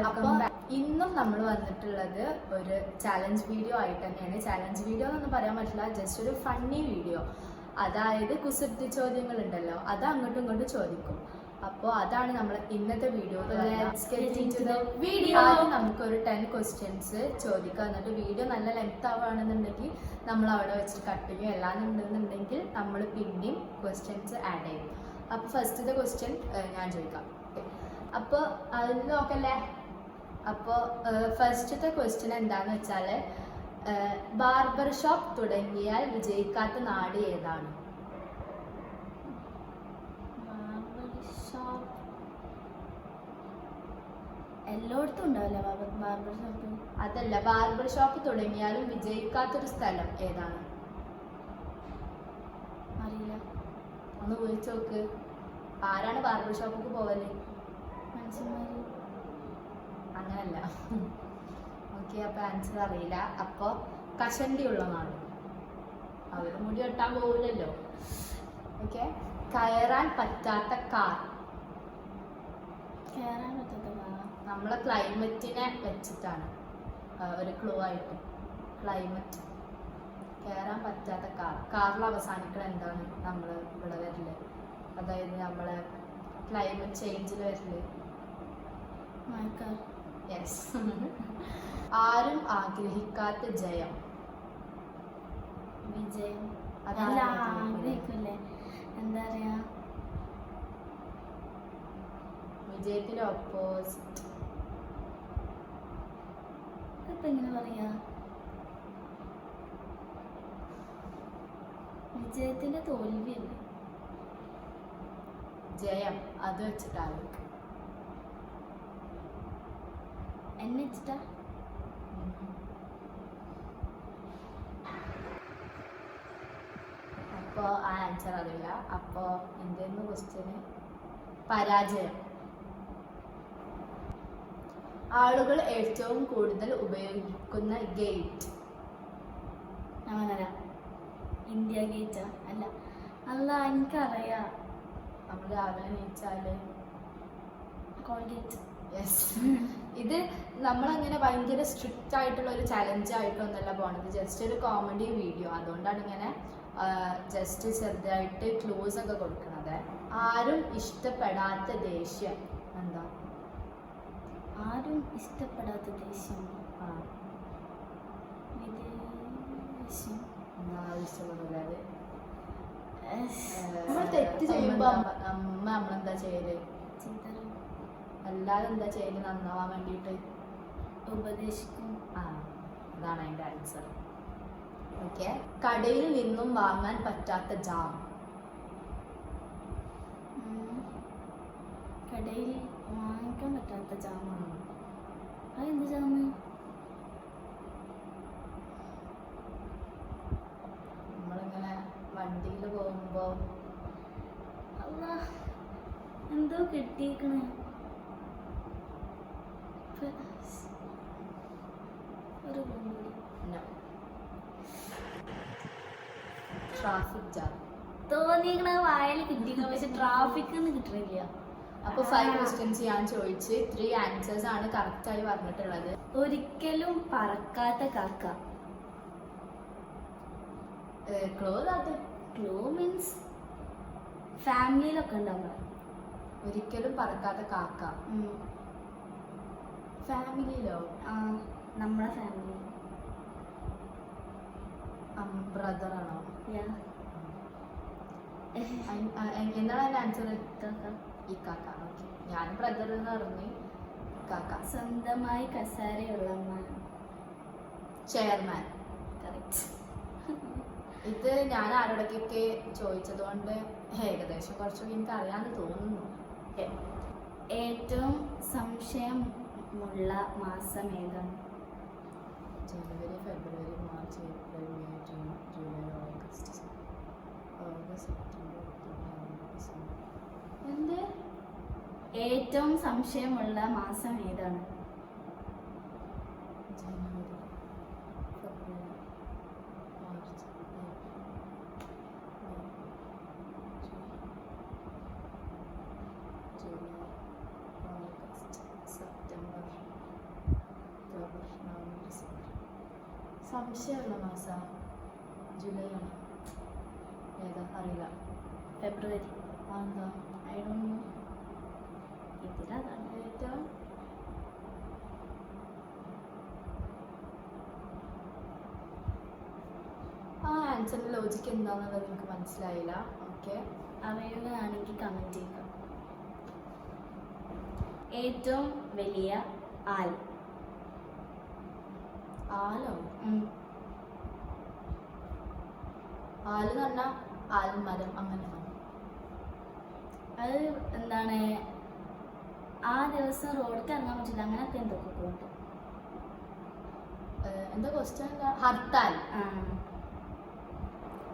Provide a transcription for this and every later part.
അപ്പോൾ ഇന്നും നമ്മൾ വന്നിട്ടുള്ളത് ഒരു ചാലഞ്ച് വീഡിയോ ആയിട്ട് തന്നെയാണ്. ചാലഞ്ച് വീഡിയോ എന്നൊന്നും പറയാൻ പറ്റില്ല, ജസ്റ്റ് ഒരു ഫണ്ണി വീഡിയോ. അതായത് കുസൃതി ചോദ്യങ്ങൾ ഉണ്ടല്ലോ, അത് അങ്ങോട്ടും ഇങ്ങോട്ടും ചോദിക്കും. അപ്പോൾ അതാണ് നമ്മൾ ഇന്നത്തെ വീഡിയോ. വീഡിയോ നമുക്കൊരു 10 ക്വസ്റ്റ്യൻസ് ചോദിക്കാം. എന്നിട്ട് വീഡിയോ നല്ല ലെങ്ത് ആവുകയാണെന്നുണ്ടെങ്കിൽ നമ്മൾ അവിടെ വെച്ച് കട്ട് ചെയ്യും. എല്ലാന്നുണ്ടെന്നുണ്ടെങ്കിൽ നമ്മൾ പിന്നെയും ക്വസ്റ്റ്യൻസ് ആഡ് ചെയ്യും. അപ്പോൾ ഫസ്റ്റത്തെ ക്വസ്റ്റ്യൻ ഞാൻ ചോദിക്കാം. അപ്പോൾ അതിൽ നോക്കല്ലേ. അപ്പോൾ ഫസ്റ്റത്തെ ക്വസ്റ്റ്യൻ എന്താണെന്ന് വെച്ചാൽ, ബാർബർ ഷോപ്പ് തുടങ്ങിയാൽ വിജയിക്കാത്ത നാട് ഏതാണ്? എല്ലായിടത്തും ഉണ്ടാവില്ല ബാർബർ ഷോപ്പ്. അതല്ല, ബാർബർ ഷോപ്പ് തുടങ്ങിയാലും വിജയിക്കാത്തൊരു സ്ഥലം ഏതാണ്? അറിയില്ല, ഒന്ന് വിളിച്ചു നോക്ക്. ആരാണ് ബാർബർ ഷോപ്പിക്ക് പോവല്? മനുഷ്യന്മാര്. അങ്ങനല്ല. ഓക്കെ, അപ്പൊ ആൻസർ അറിയില്ല. അപ്പോൾ കഷണ്ടിയുള്ള നാട്. അവർ മുടി വെട്ടാൻ പോവില്ലല്ലോ. ഓക്കെ, കയറാൻ പറ്റാത്ത കാർ. കയറാൻ പറ്റാത്ത കാർ നമ്മളെ ക്ലൈമറ്റിനെ വെച്ചിട്ടാണ് ഒരു ക്ലൂ ആയിട്ട്. ക്ലൈമറ്റ്, കയറാൻ പറ്റാത്ത കാർ. കാറിൽ അവസാനിക്കണ എന്താണ് നമ്മൾ ഇവിടെ വരില്ല? അതായത് നമ്മളെ ക്ലൈമറ്റ് ചേഞ്ചിൽ വരില്ല. മഴക്കാർ. യെസ്. ആരും ആഗ്രഹിക്കാത്ത ജയം. വിജയം. അതല്ല, ആഗ്രഹിക്കില്ലേ? എന്താ പറയാ, വിജയത്തിന്റെ ഓപ്പോസിറ്റ്. ഇപ്പൊ എങ്ങനെ പറയാ? വിജയത്തിന്റെ തോൽവിയല്ലേ? ജയം, അത് വെച്ചിട്ടാണ്. എന്നെ വെച്ചിട്ടാ? അപ്പോൾ ആ ആൻസർ അറിയില്ല. അപ്പോൾ എന്തായിരുന്നു ക്വസ്റ്റ്യന്? പരാജയം. ആളുകൾ ഏറ്റവും കൂടുതൽ ഉപയോഗിക്കുന്ന ഗേറ്റ്. അങ്ങനെ ഇന്ത്യ ഗേറ്റാ? അല്ല അല്ല, എനിക്കറിയാം. നമ്മൾ രാവിലെ നീച്ചാല് കോൾഗേറ്റ്. യെസ്. ഇത് നമ്മളങ്ങനെ ഭയങ്കര സ്ട്രിക്റ്റ് ആയിട്ടുള്ള ഒരു ചലഞ്ച് ആയിട്ടൊന്നല്ല പോണത്, ജസ്റ്റ് ഒരു കോമഡി വീഡിയോ. അതുകൊണ്ടാണ് ഇങ്ങനെ ജസ്റ്റ് ചെറുതായിട്ട് ക്ലൂസ് ഒക്കെ കൊടുക്കുന്നത്. ആരും ഇഷ്ടപ്പെടാത്ത ദേഷ്യം എന്താ? ആരും ഇഷ്ടപ്പെടാത്ത ദേഷ്യം. ആ, വിദേശം. എന്താ ഇഷ്ടപ്പെടില്ല? അത് നമ്മൾ നമ്മൾ തെറ്റ് ചെയ്യുമ്പോ നമ്മളെന്താ ചെയ്യല്? ചിന്തരും അല്ലാതെ എന്താ ചെയ്യല് നന്നാവാൻ വേണ്ടിയിട്ട്? ഉപദേശിക്കും. ആ, അതാണ് അതിൻ്റെ ആൻസർ. ഓക്കെ, കടയിൽ നിന്നും വാങ്ങാൻ പറ്റാത്ത ജാം. കടയിൽ വാങ്ങിക്കാൻ പറ്റാത്ത ജാമാണ്. അതെന്ത് ജാമ്? നമ്മളിങ്ങനെ വണ്ടിയിൽ പോകുമ്പോ അല്ല, എന്തോ കിട്ടിയേക്കണ്. ഒരു ട്രാഫിക് ജാം തോന്നിയേക്കണ വായൽ കിട്ടിയേക്കണം, പക്ഷെ ട്രാഫിക് ഒന്നും കിട്ടണില്ല. അപ്പോൾ 5 ക്വസ്റ്റ്യൻസ് ഞാൻ ചോദിച്ച് 3 ആൻസേഴ്സ് ആണ് കറക്റ്റ് ആയി പറഞ്ഞിട്ടുള്ളത്. ഒരിക്കലും പറക്കാത്ത കാക്ക. ക്ലൂ മീൻസ് ഫാമിലിയിലൊക്കെ ഉണ്ടാവുക. ഒരിക്കലും പറക്കാത്ത കാക്ക. ഫാമിലിയിലോ? ആ, നമ്മളെ ഫാമിലി. ബ്രദറാണോ? എന്താണ് എന്താണ് അതിന്റെ ആൻസർ? കാക്ക. ഈ കാക്ക. ഓക്കെ, ഞാൻ ബ്രദർ എന്ന് പറഞ്ഞു. കാക്ക. സ്വന്തമായി കസാരയുള്ള ചെയർമാൻ. കറക്റ്റ്. ഇത് ഞാൻ ആരോടൊക്കെ ചോദിച്ചത് കൊണ്ട് ഏകദേശം കുറച്ചൊക്കെ എനിക്ക് അറിയാമെന്ന് തോന്നുന്നു. ഏറ്റവും സംശയമുള്ള മാസം ഏതാണ്? ജനുവരി, ഫെബ്രുവരി, March, April, May, June, July, August, September, October, December. എന്ത്? ഏറ്റവും സംശയമുള്ള മാസം ഏതാണ്? ജനുവരി, ഫെബ്രുവരി, March, April, May, June, July, August, September. സംശയമുള്ള മാസം ജൂലൈ ആണ്. ഏതാ അറിയില്ല. ഫെബ്രുവരി. എന്താ ഐ ഡോണ്ട് നോ. ഇതിലതാണ് ഏറ്റവും ആ ആൻസറിന്റെ ലോജിക്ക് എന്താണെന്നുള്ളത് എനിക്ക് മനസ്സിലായില്ല. ഓക്കെ, അറിയുകയാണെങ്കിൽ കമന്റ് ചെയ്യുക. ഏറ്റവും വലിയ ആൽ. ആലോ? ആല് എന്ന് പറഞ്ഞാൽ ആൽമരം അങ്ങനെയാണോ? അത് എന്താണ്, ആ ദിവസം റോഡിൽ ഇറങ്ങാൻ പറ്റില്ല, അങ്ങനെയൊക്കെ എന്തൊക്കെ കൊണ്ട്. എന്താ ക്വസ്റ്റ്യൻ? ഹർത്താൽ.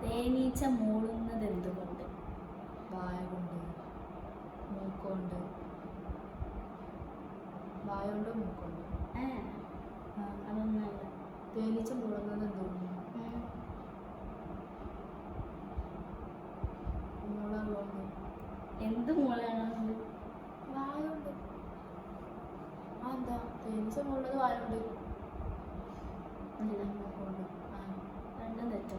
തേനീച്ച മൂളുന്നത് എന്തുകൊണ്ട്? വായ കൊണ്ട്, മൂക്കൊണ്ട്. വായ കൊണ്ട് മൂക്കൊണ്ട്. അതൊന്നല്ല. തേനീച്ച മൂളുന്നത് എന്തുകൊണ്ട്? മൂളുകൊണ്ട്. എന്ത് മൂളാണ്? വായ കൊണ്ട്. ആ എന്താ തേനീച്ച മൂളുന്നത് വായ കൊണ്ട്? മൂക്കൊണ്ട്. രണ്ടും തെറ്റോ?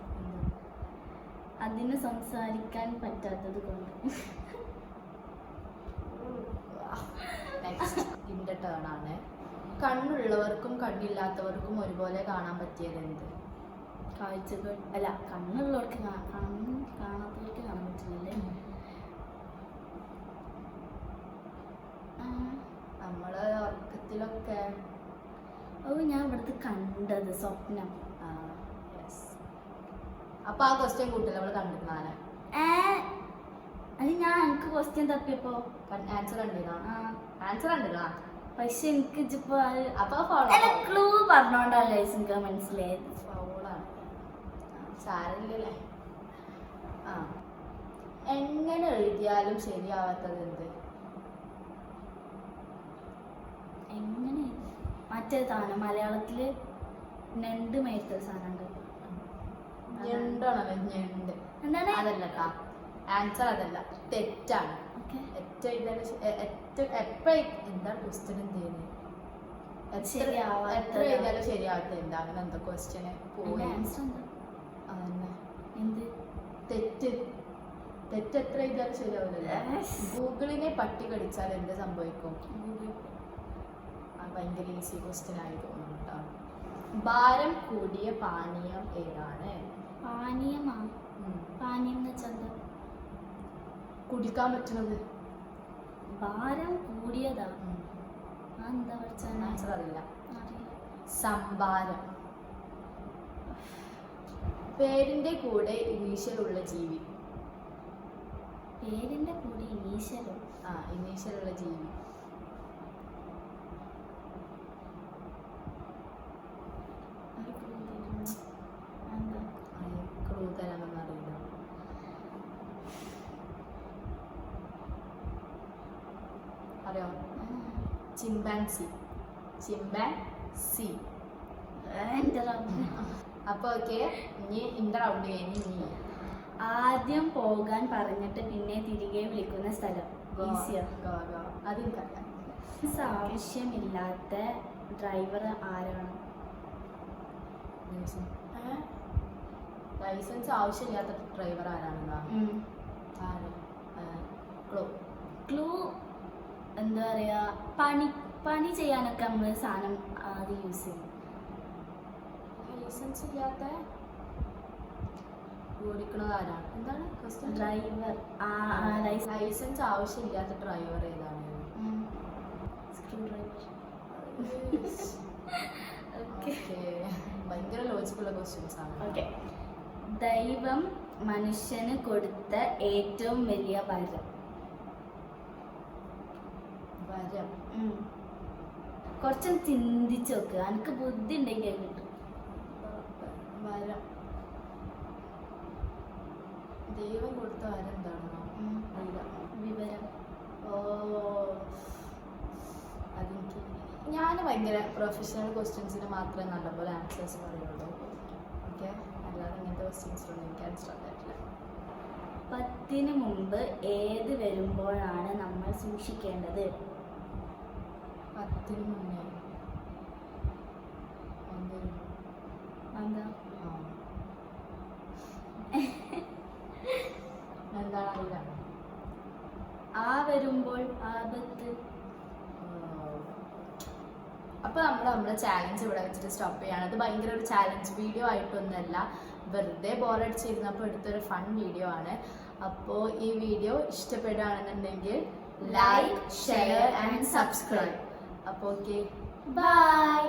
അതിന് സംസാരിക്കാൻ പറ്റാത്തത് കൊണ്ട്. നെക്സ്റ്റ് ഇന്റെ ടേൺ ആണ്. കണ്ണുള്ളവർക്കും കണ്ണില്ലാത്തവർക്കും ഒരുപോലെ കാണാൻ പറ്റിയത് എന്ത്? കാഴ്ചകൾ അല്ല, കണ്ണുള്ളവർക്ക് കാണാത്തവർക്ക് കാണാൻ പറ്റില്ലല്ലേ? നമ്മള് ഉറക്കത്തിലൊക്കെ ഞാൻ ഇവിടുത്തെ കണ്ടത് സ്വപ്നം. അപ്പൊ ആ ക്വസ്റ്റ്യൻ കൂട്ടില്ല നമ്മള് കണ്ടിരുന്നാണ്. അത് ഞാൻ എനിക്ക് ക്വസ്റ്റ്യൻ തപ്പിയപ്പോ ആൻസർ കണ്ടിരുന്നാ? ആൻസർ കണ്ടിരുന്നാ? പക്ഷെ എനിക്ക് ഇപ്പൊ അപ്പൊ ക്ലൂ പറഞ്ഞോണ്ടല്ലേ എനിക്ക് മനസ്സിലായത്. ഫൗളാണ്. സാരമില്ലല്ലേ. ആ, എങ്ങനെ എഴുതിയാലും ശരിയാവാത്തത് എന്ത്? എങ്ങനെ? മറ്റേതാണ് മലയാളത്തില് ഞണ്ട് മേടിച്ച സാധനം ഉണ്ട്. ഞണ്ടാണല്ലോ, ഞണ്ട്. എന്താണ്? അതല്ല കേട്ടാ, ആൻസർ അതല്ല, തെറ്റാണ്. എന്താണ് ക്വസ്റ്റ്യൻ? എന്ത് ചെയ്യുന്നത്? എത്ര എഴുതിയാലും ശരിയാവാത്ത എന്താ? അങ്ങനെ എന്താ ക്വസ്റ്റ്യന് പോയി? അതന്നെ എന്ത് തെറ്റ്? തെറ്റ് എത്ര എഴുതിയാലും ശരിയാവില്ല. ഗൂഗിളിനെ പട്ടി കടിച്ചാൽ എന്ത് സംഭവിക്കും? ഭയങ്കര ഈസി ക്വസ്റ്റ്യൻ ആയി തോന്നുന്നു കേട്ടോ. ഭാരം കൂടിയ പാനീയം ഏതാണ്? പാനീയമാ? പാനീയം എന്ന് വെച്ചാൽ കുടിക്കാൻ പറ്റുന്നത്. ഭാരം കൂടിയതാ? എന്താ പഠിച്ചാൽ ആൻസർ അറിയില്ല. അറിയില്ല. സംഭാരം. പേരിന്റെ കൂടെ ഇനീഷ്യൽ ഉള്ള ജീവി. പേരിന്റെ കൂടെ ഇനീഷ്യലോ? ഇനീഷ്യൽ ഉള്ള ജീവി. ക്ലൂ തരാനൊന്നും അറിയില്ല. അറിയോ? ചിമ്പാൻസി. ചിമ്പാൻസി. അപ്പൊ ഓക്കെ, ഇനി ഇന്റെ റൗണ്ട് കഴിഞ്ഞ് ഇനി ആദ്യം പോകാൻ പറഞ്ഞിട്ട് പിന്നെ തിരികെ വിളിക്കുന്ന സ്ഥലം. അതെനിക്കറിയാം. ആവശ്യമില്ലാത്ത ഡ്രൈവർ ആരാണ്? ലൈസൻസ് ആവശ്യമില്ലാത്ത ഡ്രൈവർ ആരാണെന്നാ? ക്ലൂ എന്താ പറയാ, പണി ചെയ്യാനൊക്കെ നമ്മൾ സാധനം അത് യൂസ് ചെയ്യും. ലൈസൻസ് ഇല്ലാത്ത ഓടിക്കണത് ആരാണ്? എന്താണ് ക്വസ്റ്റ്യൻ? ഡ്രൈവർ. ലൈസൻസ് ആവശ്യമില്ലാത്ത ഡ്രൈവർ ഏതാണ്? Screw driver. ഭയങ്കര ലോജിക്കുള്ള ക്വസ്റ്റ്യൻസ് ആണ്. ഓക്കെ. ദൈവം മനുഷ്യന് കൊടുത്ത ഏറ്റവും വലിയ വരം. വരം കുറച്ച് ചിന്തിച്ച് നോക്കുക, എനിക്ക് ബുദ്ധി ഉണ്ടെങ്കിൽ കിട്ടും. വരം ദൈവം കൊടുത്ത വരം എന്താണെന്നോ? വിവരം. അതെനിക്ക് ഞാൻ ഭയങ്കര പ്രൊഫഷണൽ ക്വസ്റ്റ്യൻസിന് മാത്രമേ നല്ലപോലെ ആൻസേഴ്സ് പറയുള്ളൂ. ഓക്കെ, അല്ലാതെ ഇങ്ങനത്തെ ക്വസ്റ്റ്യൻസിലൊന്നും എനിക്ക് ആൻസർ പറ്റില്ല. 10 മുമ്പ് ഏത് വരുമ്പോഴാണ് നമ്മൾ സൂക്ഷിക്കേണ്ടത്? 10 മുന്നേ എന്താ എന്താണ് അറിയില്ല. ആ വരുമ്പോൾ ആപത്ത്. അപ്പൊ നമ്മുടെ ചാലഞ്ച് ഇവിടെ വെച്ചിട്ട് സ്റ്റോപ്പ് ചെയ്യാണ്. അത് ഭയങ്കര ഒരു ചാലഞ്ച് വീഡിയോ ആയിട്ടൊന്നുമല്ല, വെറുതെ ബോറടിച്ചിരുന്നപ്പോൾ എടുത്തൊരു ഫൺ വീഡിയോ ആണ്. അപ്പോൾ ഈ വീഡിയോ ഇഷ്ടപ്പെടുകയാണെന്നുണ്ടെങ്കിൽ ലൈക്ക്, ഷെയർ ആൻഡ് സബ്സ്ക്രൈബ്. അപ്പോൾ ഓക്കെ, ബൈ.